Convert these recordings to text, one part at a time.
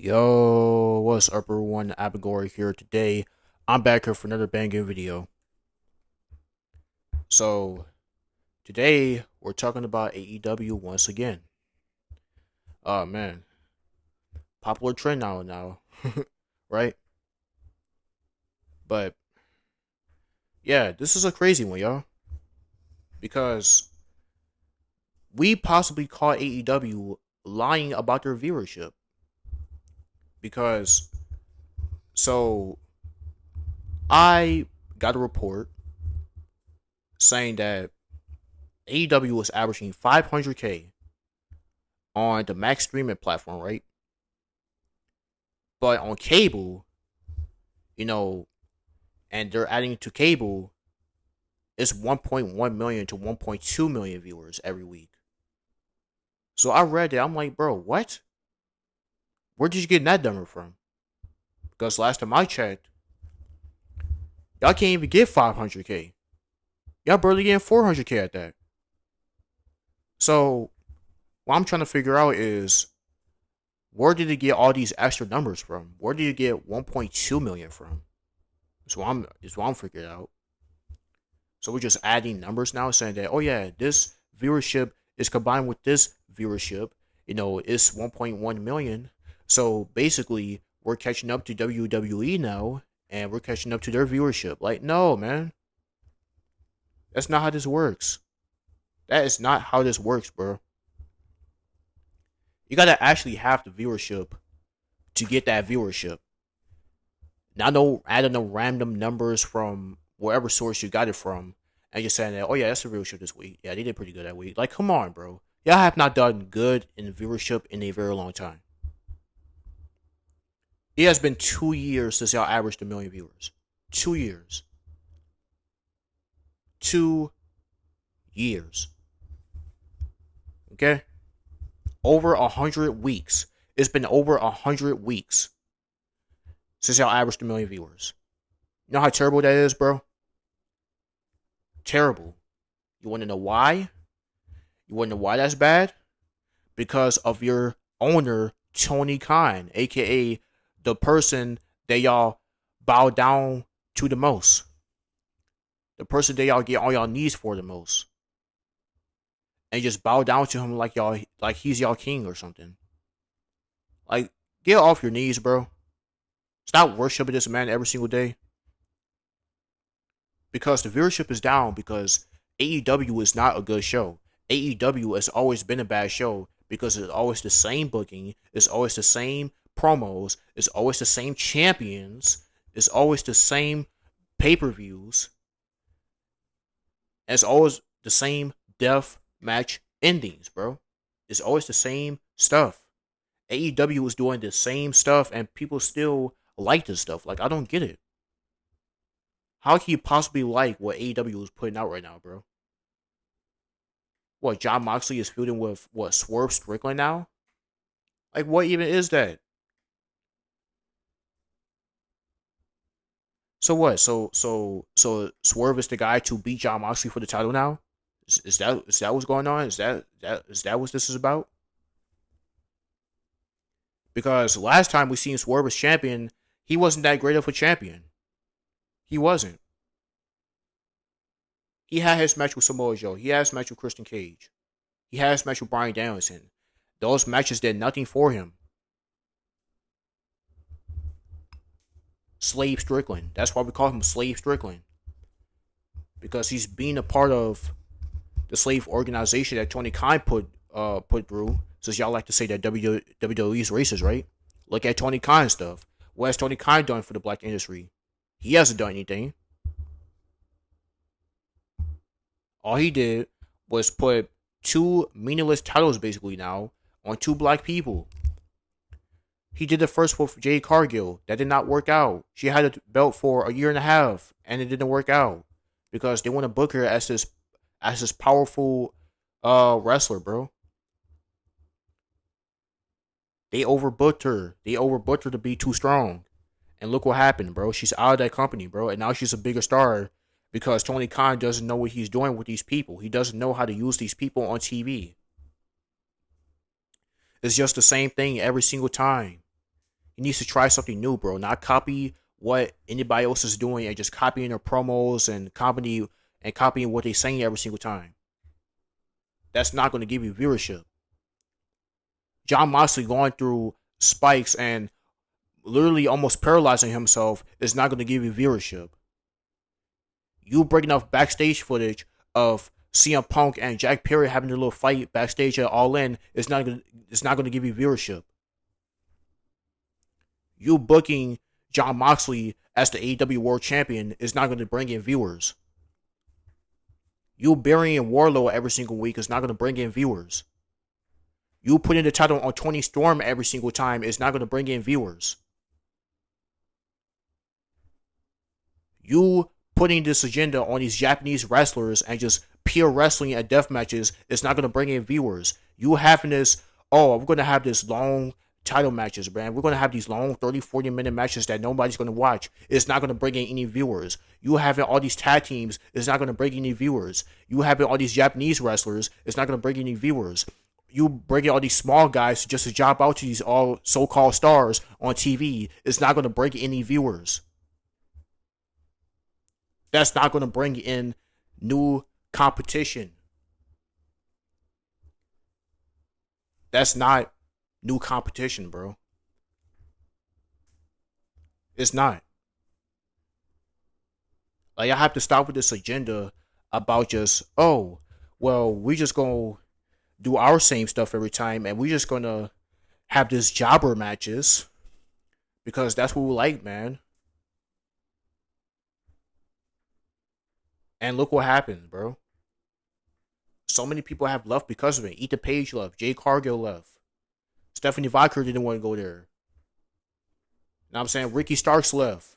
Yo, what's up everyone? Abigori here today. I'm back here for another banging video. So, today we're talking about AEW once again. Oh man, popular trend now, right? But yeah, this is a crazy one, y'all. Because we possibly caught AEW lying about their viewership. Because, so, I got a report saying that AEW was averaging 500K on the Max streaming platform, right? But on cable, you know, and they're adding to cable, it's 1.1 million to 1.2 million viewers every week. So I read it. I'm like, bro, what? Where did you get that number from? Because last time I checked, y'all can't even get 500K. Y'all barely getting 400K at that. So what I'm trying to figure out is where did it get all these extra numbers from? Where did it get 1.2 million from? That's what I'm figuring out. So we're just adding numbers now, saying that, oh yeah, this viewership is combined with this viewership. It's 1.1 million. So basically, we're catching up to WWE now, and we're catching up to their viewership. Like, no, man, that's not how this works. That is not how this works, bro. You gotta actually have the viewership to get that viewership. Not no adding no random numbers from wherever source you got it from, and just saying that, oh yeah, that's the viewership this week. Yeah, they did pretty good that week. Like, come on, bro. Y'all have not done good in viewership in a very long time. It has been 2 years since y'all averaged a million viewers. 2 years. 2 years. Okay? Over 100 weeks. It's been over 100 weeks since y'all averaged a million viewers. You know how terrible that is, bro? Terrible. You want to know why? You want to know why that's bad? Because of your owner, Tony Khan, aka the person that y'all bow down to the most. The person that y'all get on y'all knees for the most. And just bow down to him like he's y'all king or something. Like, get off your knees, bro. Stop worshiping this man every single day. Because the viewership is down because AEW is not a good show. AEW has always been a bad show because it's always the same booking, it's always the same promos, it's always the same champions, it's always the same pay-per-views, it's always the same death match endings, bro. It's always the same stuff. AEW is doing the same stuff and people still like this stuff. Like, I don't get it. How can you possibly like what AEW is putting out right now, bro? What, John Moxley is feuding with what, Swerve Strickland now? Like, what even is that? So what? So Swerve is the guy to beat John Moxley for the title now? Is that what's going on? Is that what this is about? Because last time we seen Swerve as champion, he wasn't that great of a champion. He wasn't. He had his match with Samoa Joe. He had his match with Christian Cage. He had his match with Bryan Danielson. Those matches did nothing for him. Slave Strickland. That's why we call him Slave Strickland. Because he's being a part of the slave organization that Tony Khan put through. Since y'all like to say that WWE is racist, right? Look at Tony Khan stuff. What has Tony Khan done for the black industry? He hasn't done anything. All he did was put two meaningless titles basically now on two black people. He did the first with Jade Cargill. That did not work out. She had a belt for a year and a half, and it didn't work out because they want to book her as this powerful wrestler, bro. They overbooked her. They overbooked her to be too strong. And look what happened, bro. She's out of that company, bro. And now she's a bigger star because Tony Khan doesn't know what he's doing with these people. He doesn't know how to use these people on TV. It's just the same thing every single time. He needs to try something new, bro. Not copy what anybody else is doing and just copying their promos and copying what they're saying every single time. That's not going to give you viewership. John Moxley going through spikes and literally almost paralyzing himself is not going to give you viewership. You breaking up backstage footage of CM Punk and Jack Perry having a little fight backstage at All In is not going. It's not going to give you viewership. You booking John Moxley as the AEW World Champion is not going to bring in viewers. You burying Warlow every single week is not going to bring in viewers. You putting the title on Tony Storm every single time is not going to bring in viewers. You putting this agenda on these Japanese wrestlers and just pure wrestling and death matches is not going to bring in viewers. You having this, oh, we're going to have this long title matches, man. We're going to have these long 30, 40-minute matches that nobody's going to watch. It's not going to bring in any viewers. You having all these tag teams is not going to bring in any viewers. You having all these Japanese wrestlers is not going to bring in any viewers. You bringing all these small guys just to job out to these all so-called stars on TV is not going to bring in any viewers. That's not going to bring in new competition. That's not new competition, bro. It's not. Like, I have to stop with this agenda about just, oh, well, we just gonna do our same stuff every time and we just gonna have this jobber matches because that's what we like, man. And look what happened, bro. So many people have left because of it. Ethan Page left. Jay Cargill left. Stephanie Vicker didn't want to go there. Now I'm saying Ricky Starks left.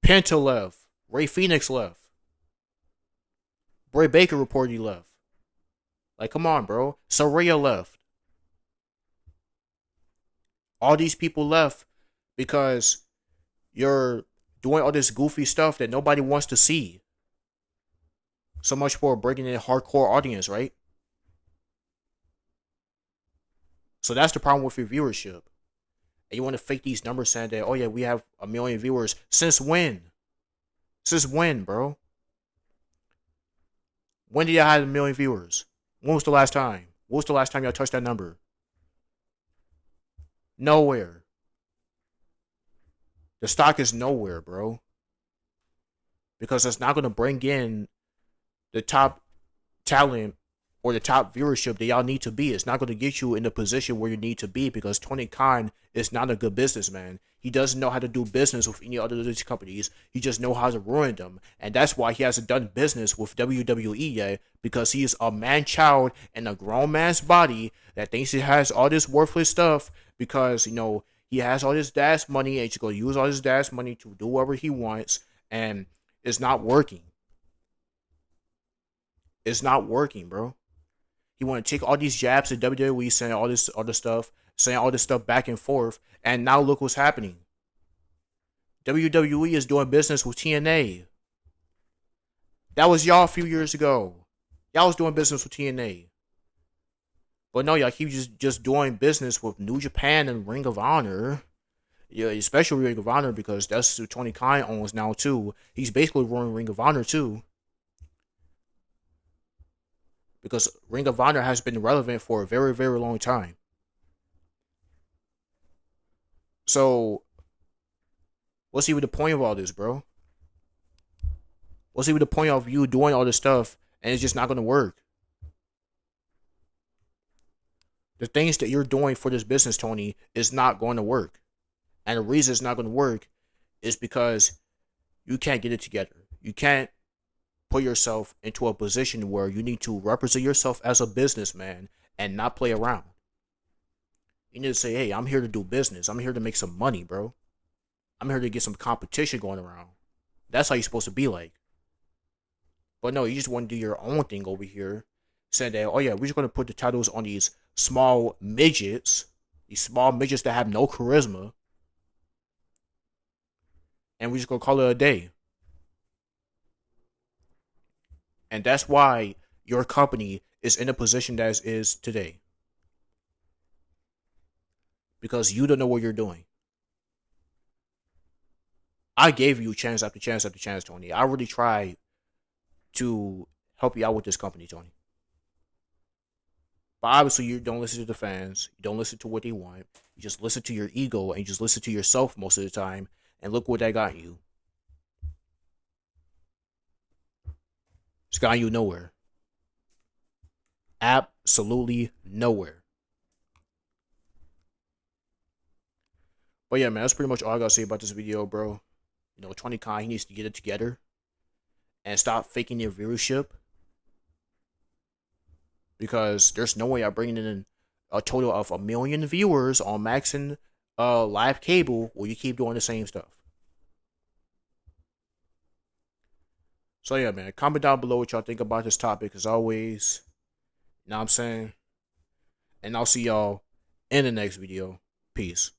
Penta left. Ray Phoenix left. Bray Baker reportedly left. Like, come on, bro. Saraya left. All these people left because you're doing all this goofy stuff that nobody wants to see. So much for breaking in a hardcore audience, right? So that's the problem with your viewership. And you want to fake these numbers saying that, oh yeah, we have 1 million viewers. Since when? Since when, bro? When did y'all have 1 million viewers? When was the last time? When was the last time y'all touched that number? Nowhere. The stock is nowhere, bro. Because it's not going to bring in the top talent or the top viewership that y'all need to be. It's not going to get you in the position where you need to be because Tony Khan is not a good businessman. He doesn't know how to do business with any other of these companies. He just knows how to ruin them. And that's why he hasn't done business with WWE yet, because he is a man-child in a grown man's body that thinks he has all this worthless stuff because, he has all this dad's money and he's going to use all his dad's money to do whatever he wants, and it's not working. It's not working, bro. He want to take all these jabs at WWE, saying all this other stuff, saying all this stuff back and forth, and now look what's happening. WWE is doing business with TNA. That was y'all a few years ago. Y'all was doing business with TNA. But no, y'all keep just doing business with New Japan and Ring of Honor. Yeah, especially Ring of Honor because that's who Tony Khan owns now too. He's basically running Ring of Honor too. Because Ring of Honor has been relevant for a very, very long time. So, what's even the point of all this, bro? What's even the point of you doing all this stuff and it's just not going to work? The things that you're doing for this business, Tony, is not going to work. And the reason it's not going to work is because you can't get it together. You can't put yourself into a position where you need to represent yourself as a businessman and not play around. You need to say, hey, I'm here to do business. I'm here to make some money, bro. I'm here to get some competition going around. That's how you're supposed to be like. But no, you just want to do your own thing over here, saying that, oh yeah, we're just going to put the titles on these small midgets that have no charisma, and we're just going to call it a day. And that's why your company is in the position that it is today. because you don't know what you're doing. I gave you chance after chance after chance, Tony. I really tried to help you out with this company, Tony. But obviously, you don't listen to the fans. You don't listen to what they want. You just listen to your ego and you just listen to yourself most of the time. And look what that got you. It's got you nowhere. Absolutely nowhere. But yeah, man, that's pretty much all I gotta say about this video, bro. You know, 20 Khan, he needs to get it together and stop faking your viewership, because there's no way I'm bringing in a total of 1 million viewers on Max and live cable where you keep doing the same stuff. So yeah, man, comment down below what y'all think about this topic as always. You know what I'm saying? And I'll see y'all in the next video. Peace.